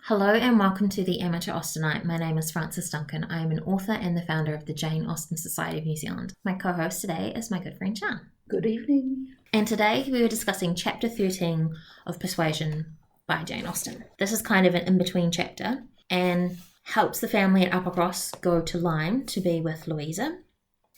Hello and welcome to the Amateur Austenite. My name is Frances Duncan. I am an author and the founder of the Jane Austen Society of New Zealand. My co-host today is my good friend Sean. Good evening. And today we were discussing Chapter 13 of Persuasion by Jane Austen. This is kind of an in-between chapter and helps the family at Uppercross go to Lyme to be with Louisa.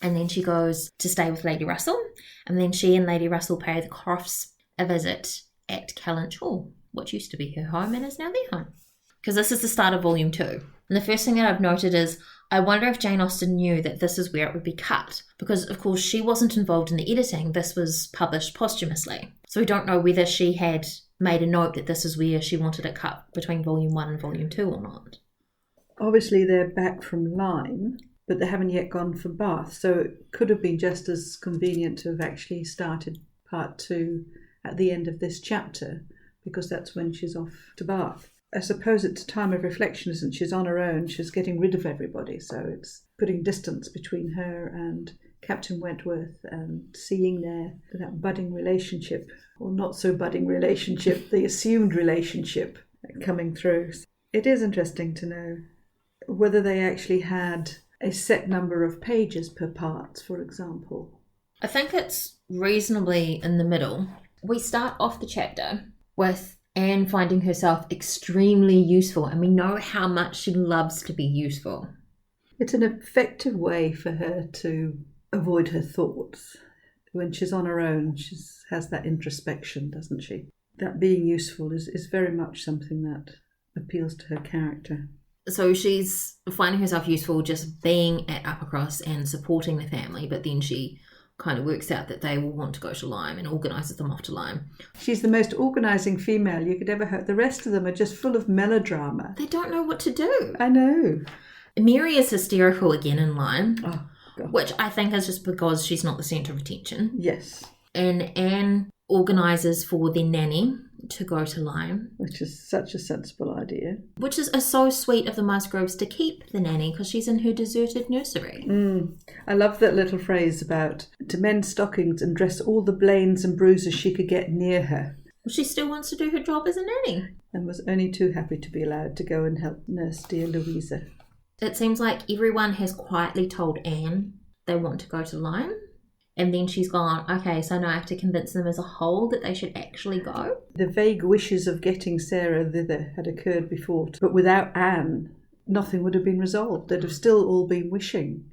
And then she goes to stay with Lady Russell. And then she and Lady Russell pay the Crofts a visit at Kellynch Hall, which used to be her home and is now their home. Because this is the start of Volume 2. And the first thing that I've noted is, I wonder if Jane Austen knew that this is where it would be cut. Because, of course, she wasn't involved in the editing. This was published posthumously. So we don't know whether she had made a note that this is where she wanted it cut between Volume 1 and Volume 2 or not. Obviously, they're back from Lyme, but they haven't yet gone for Bath. So it could have been just as convenient to have actually started Part 2 at the end of this chapter, because that's when she's off to Bath. I suppose it's a time of reflection, isn't it? She's on her own, she's getting rid of everybody, so it's putting distance between her and Captain Wentworth and seeing that budding relationship, or not so budding relationship, the assumed relationship coming through. It is interesting to know whether they actually had a set number of pages per part, for example. I think it's reasonably in the middle. We start off the chapter with Anne finding herself extremely useful, and we know how much she loves to be useful. It's an effective way for her to avoid her thoughts. When she's on her own, she has that introspection, doesn't she? That being useful is very much something that appeals to her character. So she's finding herself useful just being at Uppercross and supporting the family, but then she kind of works out that they will want to go to Lyme and organises them off to Lyme. She's the most organising female you could ever have. The rest of them are just full of melodrama. They don't know what to do. I know. Mary is hysterical again in Lyme, God. Which I think is just because she's not the centre of attention. Yes. And Anne organises for their nanny to go to Lyme. Which is such a sensible idea. Which is so sweet of the Musgroves to keep the nanny because she's in her deserted nursery. I love that little phrase about to mend stockings and dress all the blains and bruises she could get near her. Well, she still wants to do her job as a nanny. And was only too happy to be allowed to go and help nurse dear Louisa. It seems like everyone has quietly told Anne they want to go to Lyme. And then she's gone, okay, so now I have to convince them as a whole that they should actually go. The vague wishes of getting Sarah thither had occurred before, but without Anne, nothing would have been resolved. They'd have still all been wishing.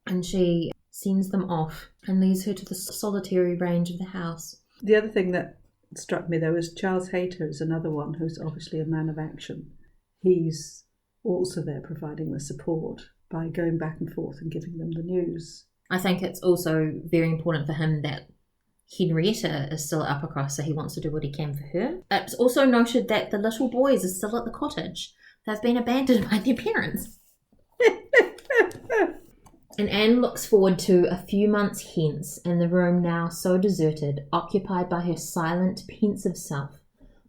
And she sends them off and leads her to the solitary range of the house. The other thing that struck me, though, is Charles Hayter is another one who's obviously a man of action. He's also there providing the support by going back and forth and giving them the news. I think it's also very important for him that Henrietta is still at Uppercross, so he wants to do what he can for her. It's also noted that the little boys are still at the cottage. They've been abandoned by their parents. And Anne looks forward to a few months hence, and the room now so deserted, occupied by her silent, pensive self,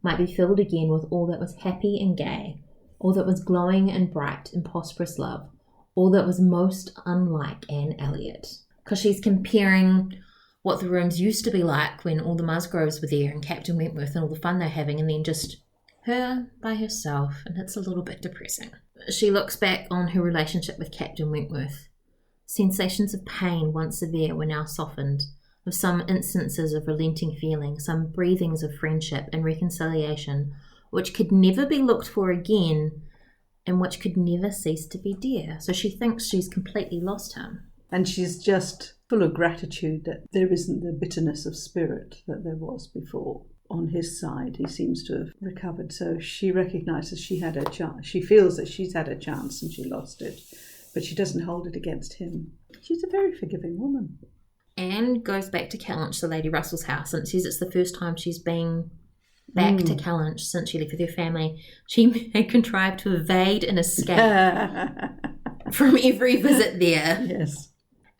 might be filled again with all that was happy and gay, all that was glowing and bright in prosperous love, all that was most unlike Anne Elliot. Because she's comparing what the rooms used to be like when all the Musgroves were there and Captain Wentworth and all the fun they're having, and then just her by herself, and it's a little bit depressing. She looks back on her relationship with Captain Wentworth. Sensations of pain, once severe, were now softened, of some instances of relenting feeling, some breathings of friendship and reconciliation, which could never be looked for again, and which could never cease to be dear. So she thinks she's completely lost him. And she's just full of gratitude that there isn't the bitterness of spirit that there was before. On his side, he seems to have recovered. So she recognises she had her chance. She feels that she's had a chance and she lost it. But she doesn't hold it against him. She's a very forgiving woman. Anne goes back to Kellynch, to Lady Russell's house, and says it's the first time she's been back to Kellynch since she left with her family. She had contrived to evade and escape from every visit there. Yes.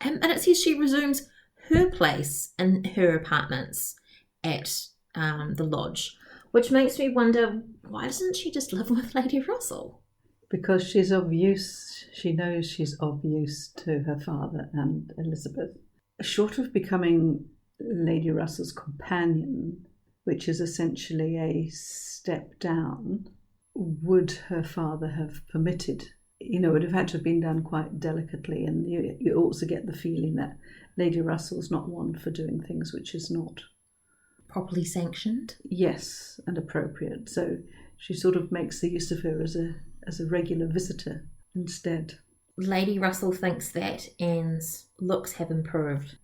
And it says she resumes her place in her apartments at the lodge, which makes me wonder, why doesn't she just live with Lady Russell? Because she's of use. She knows she's of use to her father and Elizabeth. Short of becoming Lady Russell's companion, which is essentially a step down, would her father have permitted? It would have had to have been done quite delicately, and you also get the feeling that Lady Russell's not one for doing things which is not properly sanctioned. Yes, and appropriate. So she sort of makes the use of her as a regular visitor instead. Lady Russell thinks that Anne's looks have improved,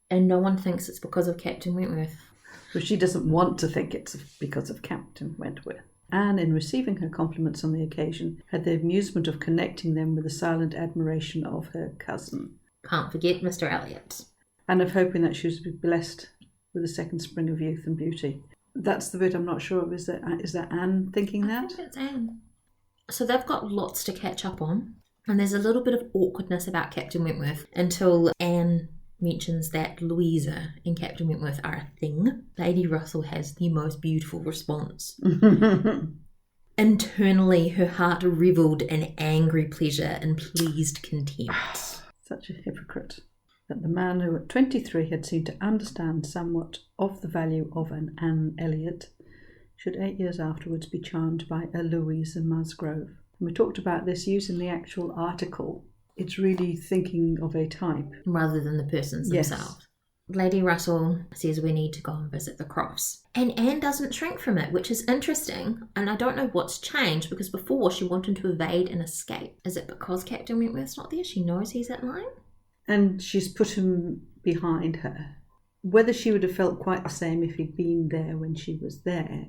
and no one thinks it's because of Captain Wentworth. Well, she doesn't want to think it's because of Captain Wentworth. Anne, in receiving her compliments on the occasion, had the amusement of connecting them with the silent admiration of her cousin. Can't forget Mr. Elliot. And of hoping that she was to be blessed with a second spring of youth and beauty. That's the bit I'm not sure of. Is that Anne thinking that? I think it's Anne. So they've got lots to catch up on. And there's a little bit of awkwardness about Captain Wentworth until Anne mentions that Louisa and Captain Wentworth are a thing. Lady Russell has the most beautiful response. Internally, her heart revelled in angry pleasure and pleased contempt. Such a hypocrite. That the man who at 23 had seemed to understand somewhat of the value of an Anne Elliot should 8 years afterwards be charmed by a Louisa Musgrove. And we talked about this using the actual article. It's really thinking of a type. Rather than the persons themselves. Lady Russell says we need to go and visit the Crofts. And Anne doesn't shrink from it, which is interesting. And I don't know what's changed, because before she wanted to evade and escape. Is it because Captain Wentworth's not there? She knows he's at Lyme? And she's put him behind her. Whether she would have felt quite the same if he'd been there when she was there,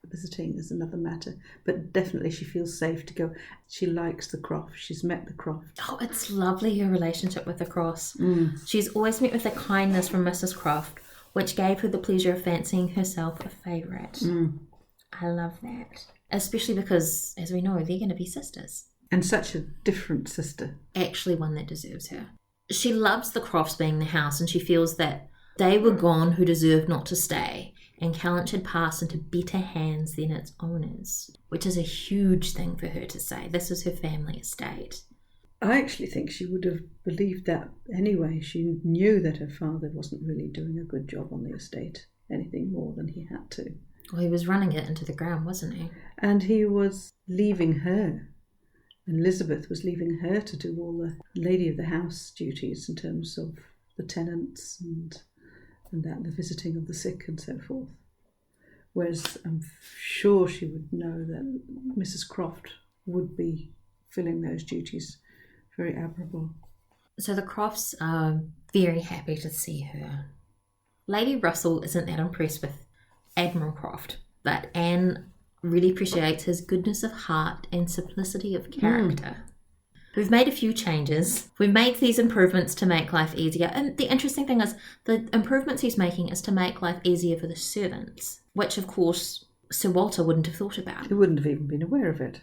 visiting, is another matter. But definitely she feels safe to go. She likes the Crofts. She's met the Crofts. Oh, it's lovely, her relationship with the Crofts. She's always met with a kindness from Mrs. Croft, which gave her the pleasure of fancying herself a favourite. I love that. Especially because, as we know, they're going to be sisters. And such a different sister. Actually one that deserves her. She loves the Crofts being the house, and she feels that they were gone who deserved not to stay, and Kellynch had passed into better hands than its owners, which is a huge thing for her to say. This is her family estate. I actually think she would have believed that anyway. She knew that her father wasn't really doing a good job on the estate, anything more than he had to. Well, he was running it into the ground, wasn't he? And he was leaving her. And Elizabeth was leaving her to do all the lady of the house duties in terms of the tenants and that, the visiting of the sick and so forth. Whereas I'm sure she would know that Mrs. Croft would be filling those duties very admirable. So the Crofts are very happy to see her. Lady Russell isn't that impressed with Admiral Croft, but Anne really appreciates his goodness of heart and simplicity of character. We've made a few changes. We've made these improvements to make life easier. And the interesting thing is, the improvements he's making is to make life easier for the servants, which, of course, Sir Walter wouldn't have thought about. He wouldn't have even been aware of it.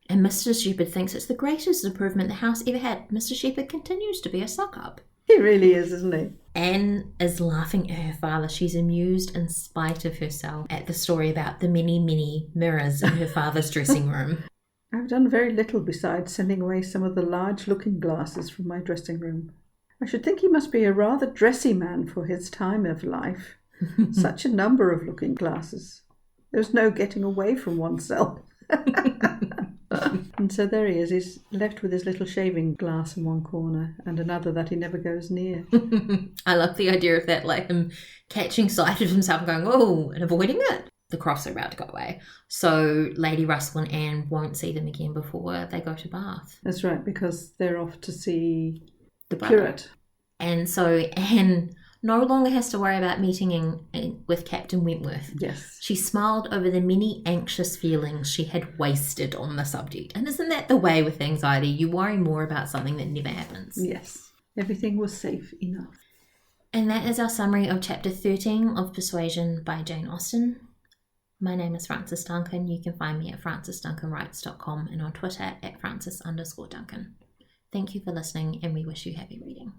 And Mr. Shepherd thinks it's the greatest improvement the house ever had. Mr. Shepherd continues to be a suck-up. He really is, isn't he? Anne is laughing at her father. She's amused in spite of herself at the story about the many, many mirrors in her father's dressing room. I've done very little besides sending away some of the large looking glasses from my dressing room. I should think he must be a rather dressy man for his time of life. Such a number of looking glasses. There's no getting away from oneself. And so there he is. He's left with his little shaving glass in one corner and another that he never goes near. I love the idea of that, like him catching sight of himself and going, oh, and avoiding it. The Crofts are about to go away. So Lady Russell and Anne won't see them again before they go to Bath. That's right, because they're off to see the curate. And so Anne no longer has to worry about meeting with Captain Wentworth. Yes. She smiled over the many anxious feelings she had wasted on the subject. And isn't that the way with anxiety? You worry more about something that never happens. Yes. Everything was safe enough. And that is our summary of Chapter 13 of Persuasion by Jane Austen. My name is Frances Duncan. You can find me at francesduncanwrites.com and on Twitter at Frances_Duncan. Thank you for listening, and we wish you happy reading.